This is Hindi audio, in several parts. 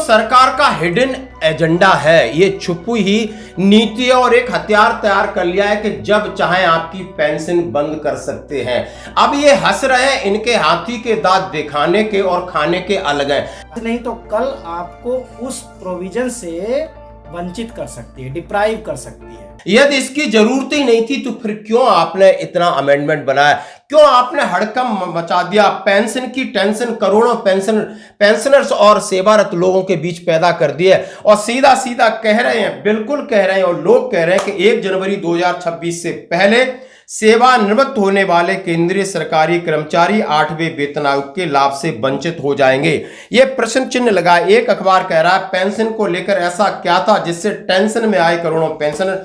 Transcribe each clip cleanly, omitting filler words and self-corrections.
सरकार का हिडन एजेंडा है, ये छुपी ही नीति है और एक हथियार तैयार कर लिया है कि जब चाहे आपकी पेंशन बंद कर सकते हैं। अब ये हंस रहे हैं, इनके हाथी के दांत दिखाने के और खाने के अलग हैं। नहीं तो कल आपको उस प्रोविजन से वंचित कर सकती है, डिप्राइव कर सकती है। यदि इसकी जरूरत ही नहीं थी तो फिर क्यों आपने इतना अमेंडमेंट बनाया, क्यों आपने हड़कंप मचा दिया, पेंशन की टेंशन करोड़ों पेंशनर्स और सेवारत लोगों के बीच पैदा कर दिए। और सीधा सीधा कह रहे हैं, बिल्कुल कह रहे हैं और लोग कह रहे हैं कि 1 जनवरी 2026 से पहले सेवानिवृत्त होने वाले केंद्रीय सरकारी कर्मचारी 8वें वेतन आयोग के लाभ से वंचित हो जाएंगे। यह प्रश्न चिन्ह लगा। एक अखबार कह रहा है पेंशन को लेकर ऐसा क्या था जिससे टेंशन में आए करोड़ों पेंशनर,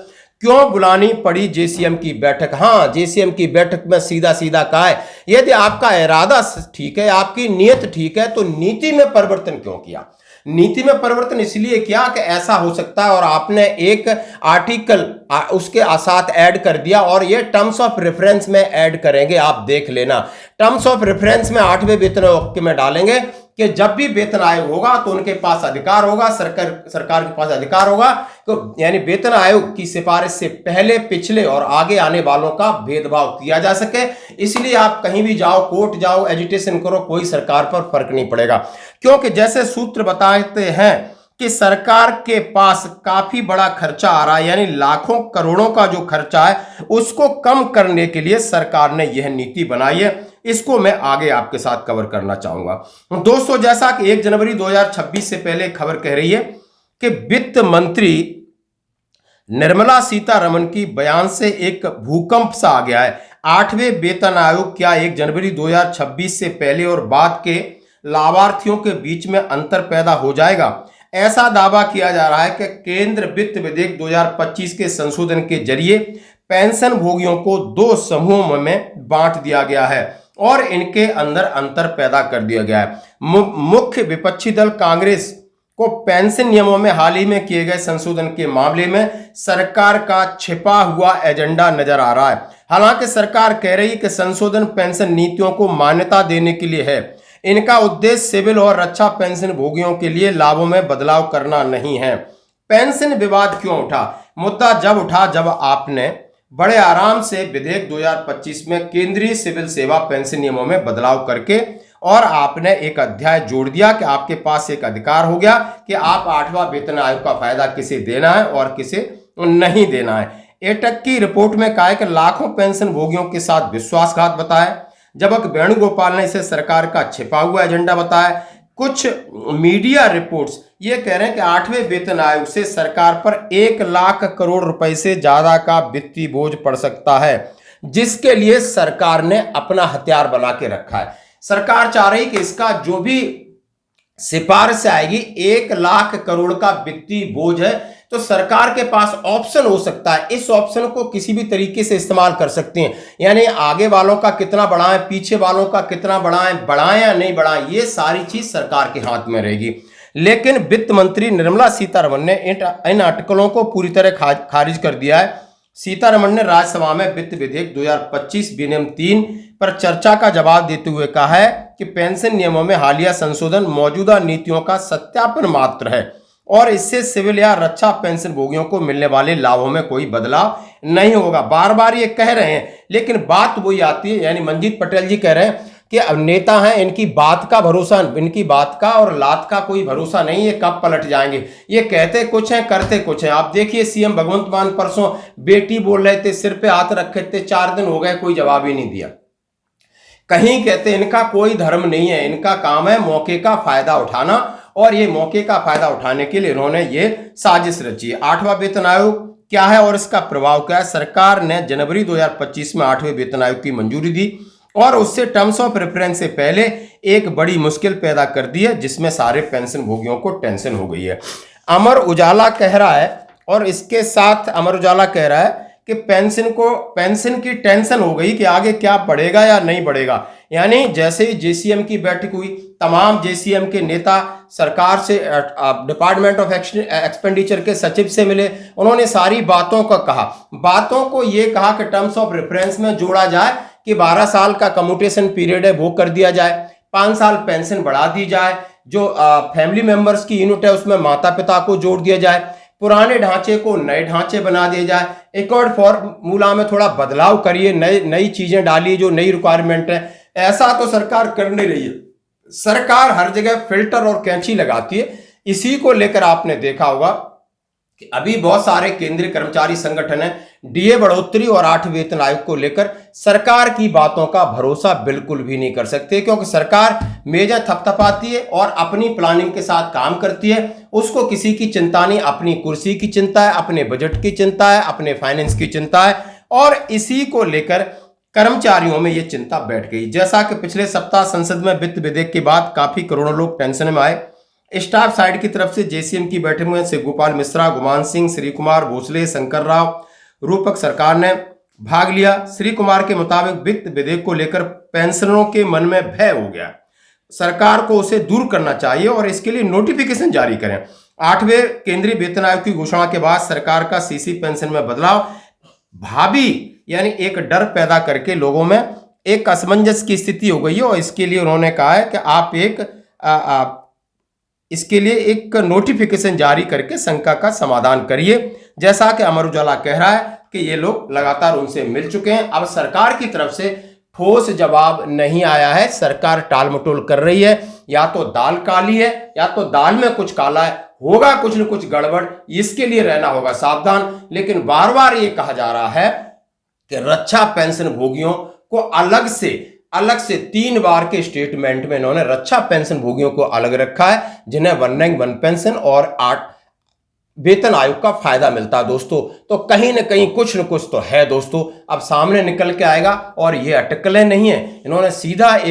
क्यों बुलानी पड़ी जेसीएम की बैठक। हाँ, जेसीएम की बैठक में सीधा सीधा कहा है यदि आपका इरादा ठीक है, आपकी नीयत ठीक है, तो नीति में परिवर्तन क्यों किया। नीति में परिवर्तन इसलिए किया कि ऐसा हो सकता है और आपने एक आर्टिकल उसके साथ ऐड कर दिया और ये टर्म्स ऑफ रेफरेंस में ऐड करेंगे। आप देख लेना, टर्म्स ऑफ रेफरेंस में 8वें वेतन आयोग में डालेंगे कि जब भी वेतन आयोग होगा तो उनके पास अधिकार होगा, सरकार के पास अधिकार होगा, तो यानी वेतन आयोग की सिफारिश से पहले, पिछले और आगे आने वालों का भेदभाव किया जा सके। इसलिए आप कहीं भी जाओ, कोर्ट जाओ, एजुटेशन करो, कोई सरकार पर फर्क नहीं पड़ेगा। क्योंकि जैसे सूत्र बताते हैं कि सरकार के पास काफी बड़ा खर्चा आ रहा है, यानी लाखों करोड़ों का जो खर्चा है उसको कम करने के लिए सरकार ने यह नीति बनाई है। इसको मैं आगे आपके साथ कवर करना चाहूंगा। दोस्तों, जैसा कि 1 जनवरी 2026 से पहले खबर कह रही है कि वित्त मंत्री निर्मला सीतारमण की बयान से एक भूकंप सा आ गया है। 8वें वेतन आयोग क्या 1 जनवरी 2026 से पहले और बाद के लाभार्थियों के बीच में अंतर पैदा हो जाएगा। ऐसा दावा किया जा रहा है कि केंद्र वित्त विधेयक 2025 के संशोधन के जरिए पेंशन भोगियों को 2 समूहों में बांट दिया गया है और इनके अंदर अंतर पैदा कर दिया गया है। मुख्य विपक्षी दल कांग्रेस को पेंशन नियमों में हाल ही में किए गए संशोधन के मामले में सरकार का छिपा हुआ एजेंडा नजर आ रहा है। हालांकि सरकार कह रही है कि संशोधन पेंशन नीतियों को मान्यता देने के लिए है। इनका उद्देश्य सिविल और रक्षा पेंशन भोगियों के लिए लाभों में बदलाव करना नहीं है। पेंशन विवाद क्यों उठा? मुद्दा जब उठा जब आपने बड़े आराम से विधेयक 2025 में केंद्रीय सिविल सेवा पेंशन नियमों में बदलाव करके और आपने एक अध्याय जोड़ दिया कि आपके पास एक अधिकार हो गया कि आप 8वां वेतन आयोग का फायदा किसे देना है और किसे नहीं देना है। एटक की रिपोर्ट में कहा है कि लाखों पेंशन भोगियों के साथ विश्वासघात बताया, जबकि वेणुगोपाल ने इसे सरकार का छिपा हुआ एजेंडा बताया। कुछ मीडिया रिपोर्ट्स ये कह रहे हैं कि 8वें वेतन आयोग से सरकार पर 1 लाख करोड़ रुपए से ज्यादा का वित्तीय बोझ पड़ सकता है, जिसके लिए सरकार ने अपना हथियार बना के रखा है। सरकार चाह रही कि इसका जो भी सिफारिश आएगी 1 लाख करोड़ का वित्तीय बोझ है, तो सरकार के पास ऑप्शन हो सकता है, इस ऑप्शन को किसी भी तरीके से इस्तेमाल कर सकते हैं। यानी आगे वालों का कितना बढ़ाएं, पीछे वालों का कितना बढ़ाएं या नहीं बढ़ाएं, ये सारी चीज सरकार के हाथ में रहेगी। लेकिन वित्त मंत्री निर्मला सीतारमण ने इन अटकलों को पूरी तरह खारिज कर दिया है। सीतारमण ने राज्यसभा में वित्त विधेयक 2025 विनियम 3 पर चर्चा का जवाब देते हुए कहा है कि पेंशन नियमों में हालिया संशोधन मौजूदा नीतियों का सत्यापन मात्र है और इससे सिविल या रक्षा पेंशन भोगियों को मिलने वाले लाभों में कोई बदलाव नहीं होगा। बार बार ये कह रहे हैं, लेकिन बात वही आती है, यानी मंजीत पटेल जी कह रहे हैं कि अब नेता हैं, इनकी बात का भरोसा, इनकी बात का और लात का कोई भरोसा नहीं है, कब पलट जाएंगे। ये कहते कुछ हैं, करते कुछ हैं। आप देखिए सीएम भगवंत मान परसों बेटी बोल रहे थे, सिर पे हाथ रखे थे, 4 दिन हो गए, कोई जवाब ही नहीं दिया। कहीं कहते इनका कोई धर्म नहीं है, इनका काम है मौके का फायदा उठाना और ये मौके का फायदा उठाने के लिए इन्होंने ये साजिश रची है। 8वां वेतन आयोग क्या है और इसका प्रभाव क्या है? सरकार ने जनवरी 2025 में 8वें वेतन आयोग की मंजूरी दी और उससे टर्म्स ऑफ रेफरेंस से पहले एक बड़ी मुश्किल पैदा कर दी है, जिसमें सारे पेंशन भोगियों को टेंशन हो गई है। अमर उजाला कह रहा है और इसके साथ अमर उजाला कह रहा है कि पेंशन की टेंशन हो गई कि आगे क्या बढ़ेगा या नहीं बढ़ेगा। यानी जैसे ही जेसीएम की बैठक हुई, तमाम जेसीएम के नेता सरकार से, डिपार्टमेंट ऑफ एक्सपेंडिचर के सचिव से मिले, उन्होंने सारी बातों को ये कहा कि टर्म्स ऑफ रेफरेंस में जोड़ा जाए कि 12 साल का कम्यूटेशन पीरियड है वो कर दिया जाए, 5 साल पेंशन बढ़ा दी जाए, जो फैमिली मेंबर्स की यूनिट है उसमें माता पिता को जोड़ दिया जाए, पुराने ढांचे को नए ढांचे बना दिए जाए, अकाउंट फॉर्मूला में थोड़ा बदलाव करिए, नई चीजें डालिए जो नई रिक्वायरमेंट है। ऐसा तो सरकार कर नहीं रही है। सरकार हर जगह फिल्टर और कैंची लगाती है। इसी को लेकर आपने देखा होगा कि अभी बहुत सारे केंद्रीय कर्मचारी संगठन है डीए बढ़ोतरी और 8 वेतन आयोग को लेकर सरकार की बातों का भरोसा बिल्कुल भी नहीं कर सकते, क्योंकि सरकार मेजा थपथपाती है और अपनी प्लानिंग के साथ काम करती है। उसको किसी की चिंता नहीं, अपनी कुर्सी की चिंता है, अपने बजट की चिंता है, अपने फाइनेंस की चिंता है, और इसी को लेकर कर्मचारियों में यह चिंता बैठ गई। जैसा कि पिछले सप्ताह संसद में वित्त विधेयक के बाद काफी करोड़ों लोग टेंशन में आए। स्टाफ साइड की तरफ से जेसीएम की बैठक में शिवगोपाल मिश्रा, गुमान सिंह, श्री कुमार भोसले, शंकर राव, रूपक सरकार ने भाग लिया। श्री कुमार के मुताबिक वित्त विधेयक को लेकर पेंशनरों के मन में भय हो गया, सरकार को उसे दूर करना चाहिए और इसके लिए नोटिफिकेशन जारी करें। 8वें केंद्रीय वेतन आयोग की घोषणा के बाद सरकार का सीसी पेंशन में बदलाव भावी यानी एक डर पैदा करके लोगों में एक असमंजस की स्थिति हो गई है, और इसके लिए उन्होंने कहा है कि आप इसके लिए एक नोटिफिकेशन जारी करके शंका का समाधान करिए। जैसा कि अमर उजाला कह रहा है कि ये लोग लगातार उनसे मिल चुके हैं। अब सरकार की तरफ से ठोस जवाब नहीं आया है। सरकार टाल मटोल कर रही है, या तो दाल काली है या तो दाल में कुछ काला है, होगा कुछ न कुछ गड़बड़, इसके लिए रहना होगा सावधान। लेकिन बार बार ये कहा जा रहा है कि रक्षा पेंशन भोगियों को अलग से 3 बार के स्टेटमेंट में इन्होंने रक्षा पेंशन भोगियों को अलग रखा है, जिन्हें 1 रैंक 1 पेंशन और 8 वेतन आयोग का फायदा मिलता है दोस्तों। तो कहीं ना कहीं कुछ न कुछ तो है दोस्तों, अब सामने निकल के आएगा, और ये अटकलें नहीं है। इन्होंने सीधा एक